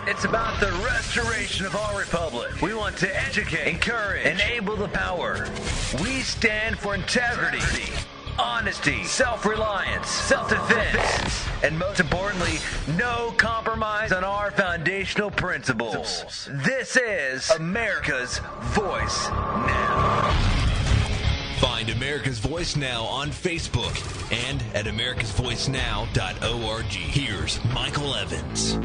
It's about the restoration of our republic. We want to educate, encourage, enable the power. We stand for integrity, honesty, self-reliance, self-defense, and most importantly, no compromise on our foundational principles. This is America's Voice Now. Find America's Voice Now on Facebook and at americasvoicenow.org. Here's Michael Evans.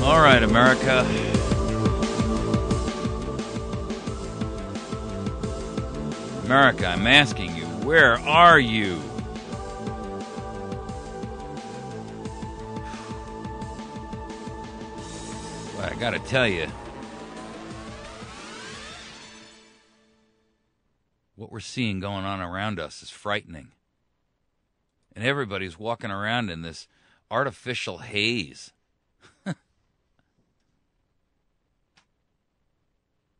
All right, America. America, I'm asking you, where are you? Well, I gotta tell you, what we're seeing going on around us is frightening. And everybody's walking around in this artificial haze.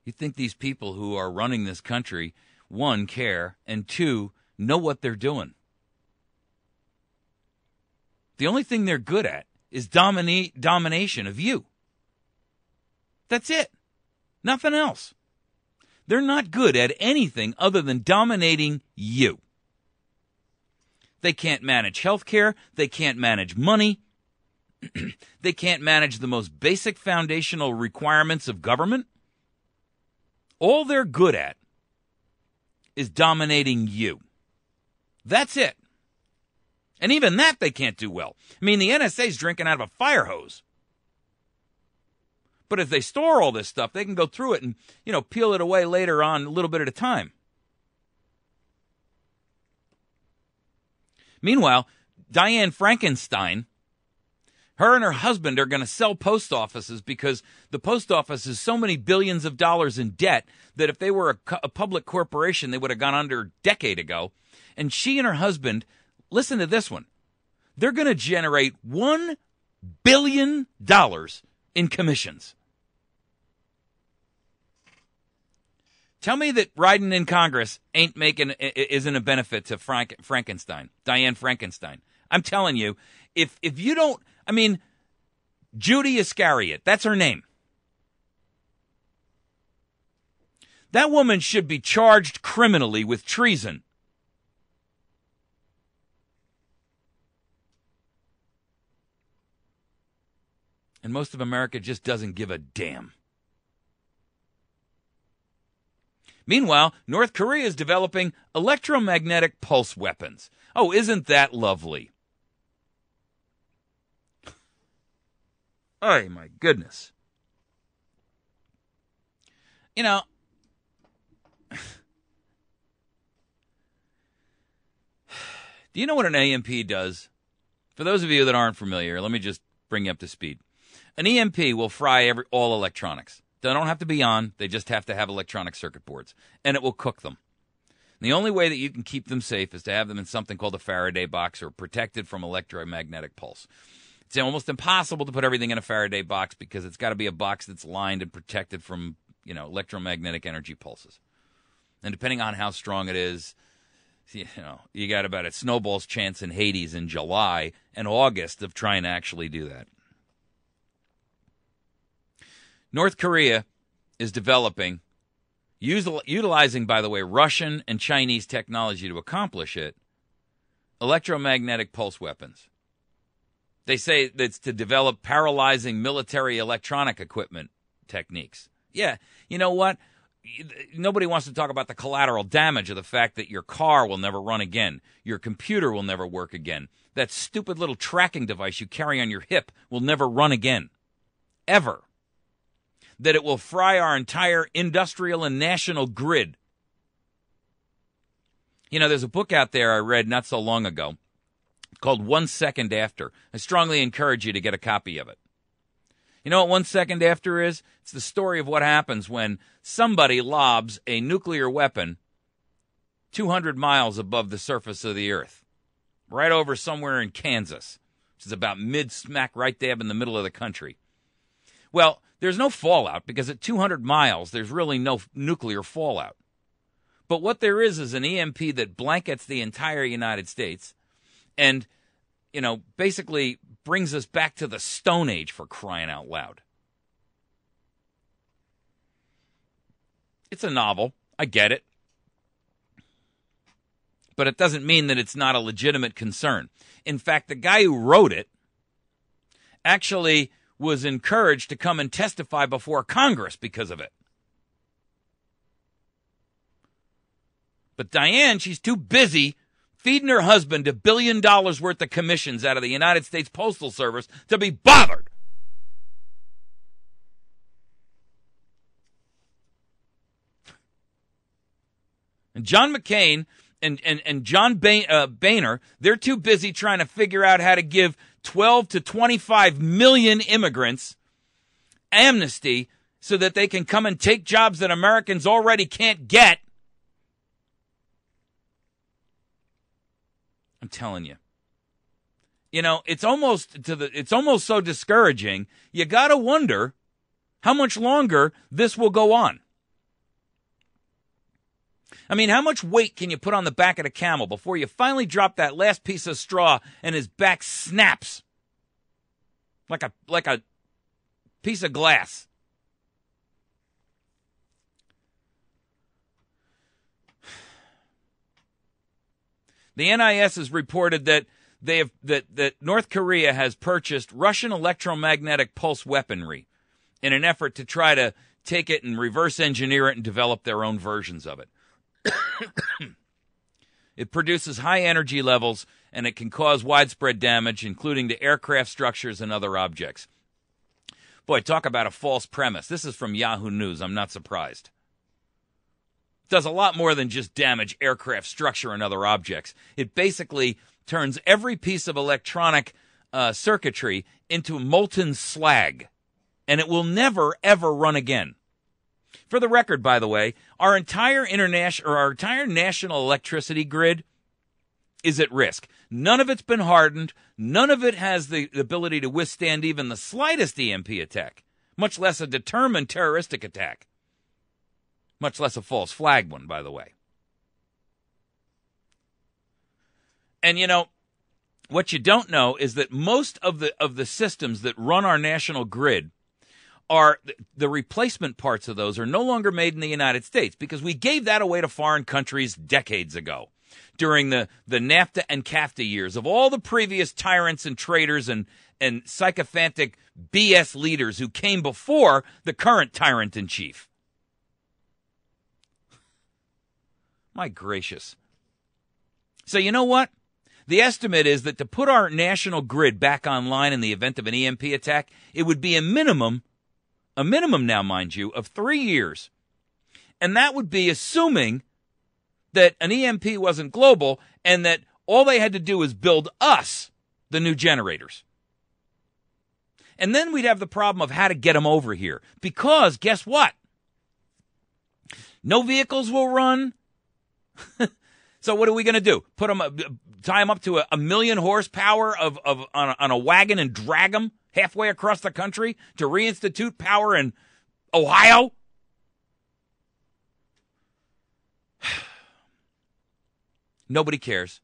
You think these people who are running this country, one, care, and two, know what they're doing. The only thing they're good at is domination of you. That's it. Nothing else. They're not good at anything other than dominating you. They can't manage health care. They can't manage money. They can't manage the most basic foundational requirements of government. All they're good at is dominating you. That's it. And even that they can't do well. I mean, the NSA's drinking out of a fire hose. But if they store all this stuff, they can go through it and, peel it away later on a little bit at a time. Meanwhile, Diane Frankenstein, her and her husband are going to sell post offices because the post office is so many billions of dollars in debt that if they were a public corporation, they would have gone under a decade ago. And she and her husband, listen to this one, they're going to generate $1 billion in commissions. Tell me that riding in Congress isn't a benefit to Frankenstein, Diane Frankenstein. I'm telling you, if you don't, Judy Iscariot, that's her name. That woman should be charged criminally with treason. And most of America just doesn't give a damn. Meanwhile, North Korea is developing electromagnetic pulse weapons. Oh, isn't that lovely? Oh, my goodness. Do you know what an EMP does? For those of you that aren't familiar, let me just bring you up to speed. An EMP will fry all electronics. They don't have to be on. They just have to have electronic circuit boards. And it will cook them. And the only way that you can keep them safe is to have them in something called a Faraday box or protected from electromagnetic pulse. It's almost impossible to put everything in a Faraday box because it's got to be a box that's lined and protected from, electromagnetic energy pulses. And depending on how strong it is, you got about a snowball's chance in Hades in July and August of trying to actually do that. North Korea is developing, utilizing, by the way, Russian and Chinese technology to accomplish it, electromagnetic pulse weapons. They say that's to develop paralyzing military electronic equipment techniques. Yeah, you know what? Nobody wants to talk about the collateral damage of the fact that your car will never run again. Your computer will never work again. That stupid little tracking device you carry on your hip will never run again. Ever. That it will fry our entire industrial and national grid. There's a book out there I read not so long ago called 1 Second After. I strongly encourage you to get a copy of it. You know what 1 second after is? It's the story of what happens when somebody lobs a nuclear weapon 200 miles above the surface of the earth, right over somewhere in Kansas, which is about mid-smack right dab in the middle of the country. Well, there's no fallout because at 200 miles, there's really no nuclear fallout. But what there is an EMP that blankets the entire United States and, basically brings us back to the Stone Age, for crying out loud. It's a novel. I get it. But it doesn't mean that it's not a legitimate concern. In fact, the guy who wrote it actually was encouraged to come and testify before Congress because of it. But Diane, she's too busy feeding her husband $1 billion worth of commissions out of the United States Postal Service to be bothered. And John McCain and John Boehner, they're too busy trying to figure out how to give 12 to 25 million immigrants amnesty so that they can come and take jobs that Americans already can't get. I'm telling you. It's almost so discouraging. You got to wonder how much longer this will go on. I mean, how much weight can you put on the back of a camel before you finally drop that last piece of straw and his back snaps like a piece of glass? The NIS has reported that that North Korea has purchased Russian electromagnetic pulse weaponry in an effort to try to take it and reverse engineer it and develop their own versions of it. It produces high energy levels, and it can cause widespread damage, including to aircraft structures and other objects. Boy, talk about a false premise. This is from Yahoo News. I'm not surprised. It does a lot more than just damage aircraft structure and other objects. It basically turns every piece of electronic circuitry into molten slag, and it will never, ever run again. For the record, by the way, our entire national electricity grid is at risk. None of it's been hardened. None of it has the ability to withstand even the slightest EMP attack, much less a determined terroristic attack, much less a false flag one, by the way. And what you don't know is that most of the systems that run our national grid are the replacement parts of those are no longer made in the United States because we gave that away to foreign countries decades ago during the NAFTA and CAFTA years of all the previous tyrants and traitors and sycophantic BS leaders who came before the current tyrant-in-chief. My gracious. So you know what? The estimate is that to put our national grid back online in the event of an EMP attack, it would be a minimum now, mind you, of 3 years. And that would be assuming that an EMP wasn't global and that all they had to do is build us the new generators. And then we'd have the problem of how to get them over here. Because, guess what? No vehicles will run. So what are we going to do? Tie them up to a million horsepower on a wagon and drag them halfway across the country to reinstitute power in Ohio? Nobody cares.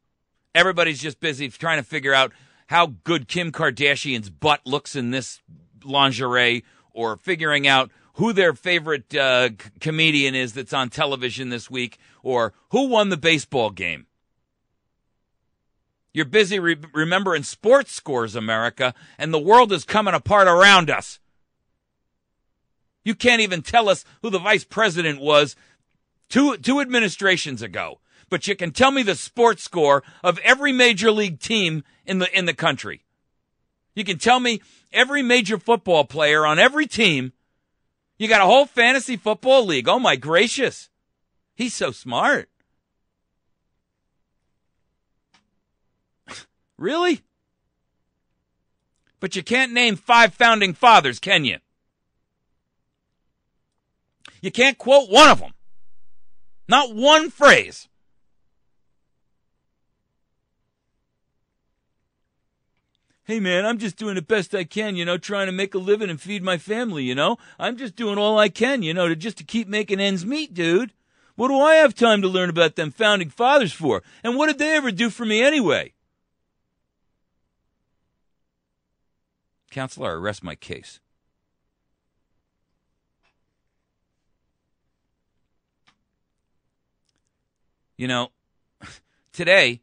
Everybody's just busy trying to figure out how good Kim Kardashian's butt looks in this lingerie, or figuring out who their favorite comedian is that's on television this week, or who won the baseball game. You're busy remembering sports scores, America, and the world is coming apart around us. You can't even tell us who the vice president was two administrations ago, but you can tell me the sports score of every major league team in the country. You can tell me every major football player on every team. You got a whole fantasy football league. Oh, my gracious. He's so smart. Really? But you can't name 5 founding fathers, can you? You can't quote one of them. Not one phrase. Hey, man, I'm just doing the best I can, trying to make a living and feed my family, I'm just doing all I can, to keep making ends meet, dude. What do I have time to learn about them founding fathers for? And what did they ever do for me anyway? Counselor, I rest my case. You know, today,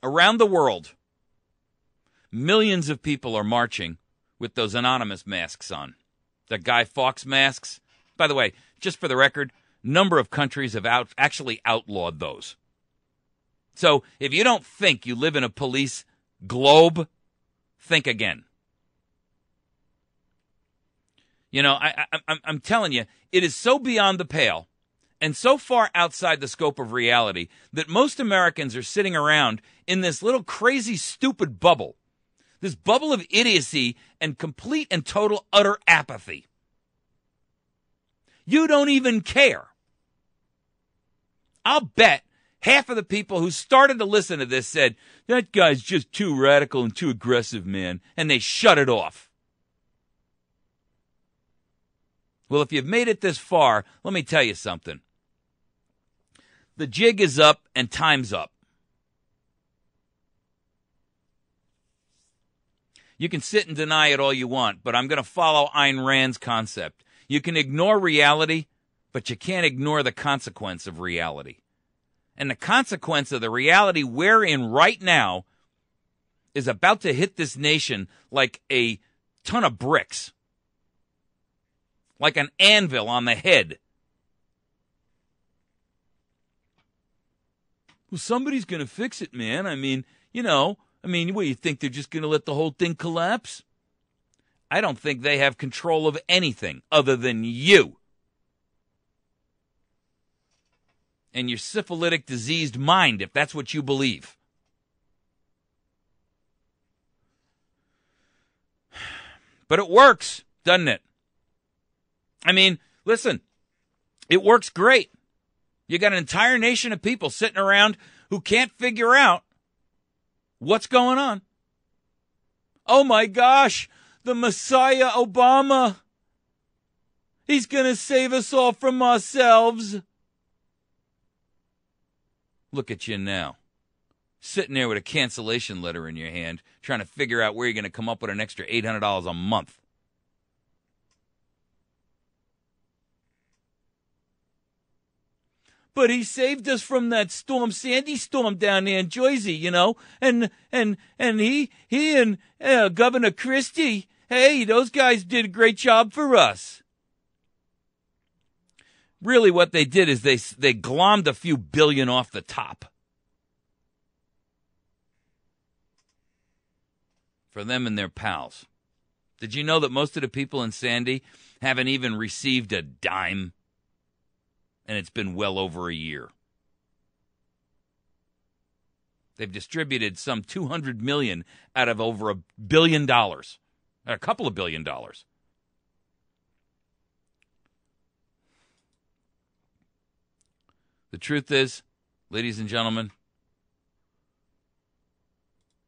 around the world, millions of people are marching with those anonymous masks on. The Guy Fawkes masks. By the way, just for the record, a number of countries have actually outlawed those. So if you don't think you live in a police globe, think again. You know, I'm telling you, it is so beyond the pale and so far outside the scope of reality that most Americans are sitting around in this little crazy, stupid bubble. This bubble of idiocy and complete and total utter apathy. You don't even care. I'll bet half of the people who started to listen to this said, that guy's just too radical and too aggressive, man, and they shut it off. Well, if you've made it this far, let me tell you something. The jig is up and time's up. You can sit and deny it all you want, but I'm going to follow Ayn Rand's concept. You can ignore reality, but you can't ignore the consequence of reality. And the consequence of the reality we're in right now is about to hit this nation like a ton of bricks. Like an anvil on the head. Well, somebody's going to fix it, man. I mean, what, you think they're just going to let the whole thing collapse? I don't think they have control of anything other than you. And your syphilitic, diseased mind, if that's what you believe. But it works, doesn't it? I mean, listen, it works great. You got an entire nation of people sitting around who can't figure out what's going on. Oh my gosh, the Messiah Obama. He's going to save us all from ourselves. Look at you now, sitting there with a cancellation letter in your hand, trying to figure out where you're going to come up with an extra $800 a month. But he saved us from that storm, Sandy storm down there in Jersey, and he and Governor Christie, hey, those guys did a great job for us. Really what they did is they glommed a few billion off the top. For them and their pals. Did you know that most of the people in Sandy haven't even received a dime? And it's been well over a year. They've distributed some $200 million out of over $1 billion. A couple of $1 billion. The truth is, ladies and gentlemen,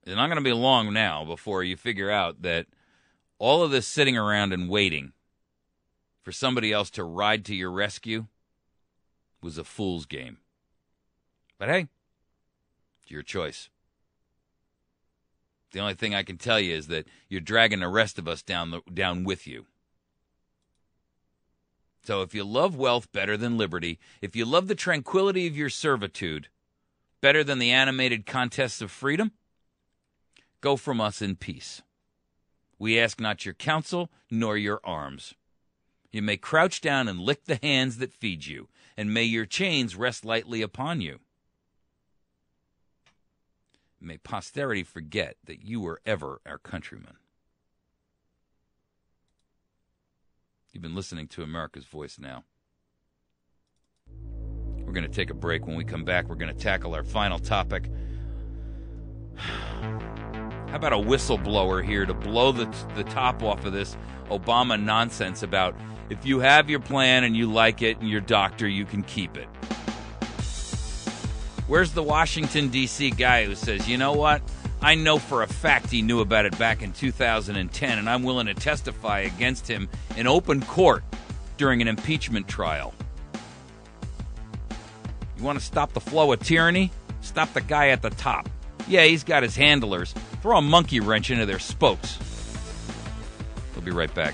it's not going to be long now before you figure out that all of this sitting around and waiting for somebody else to ride to your rescue was a fool's game. But hey, it's your choice. The only thing I can tell you is that you're dragging the rest of us down with you. So if you love wealth better than liberty, if you love the tranquility of your servitude better than the animated contests of freedom, go from us in peace. We ask not your counsel nor your arms. You may crouch down and lick the hands that feed you, and may your chains rest lightly upon you. May posterity forget that you were ever our countrymen. You've been listening to America's Voice Now. We're going to take a break. When we come back, we're going to tackle our final topic. How about a whistleblower here to blow the top off of this Obama nonsense about if you have your plan and you like it and your doctor, you can keep it. Where's the Washington, D.C. guy who says, you know what? I know for a fact he knew about it back in 2010, and I'm willing to testify against him in open court during an impeachment trial. You want to stop the flow of tyranny? Stop the guy at the top. Yeah, he's got his handlers. Throw a monkey wrench into their spokes. We'll be right back.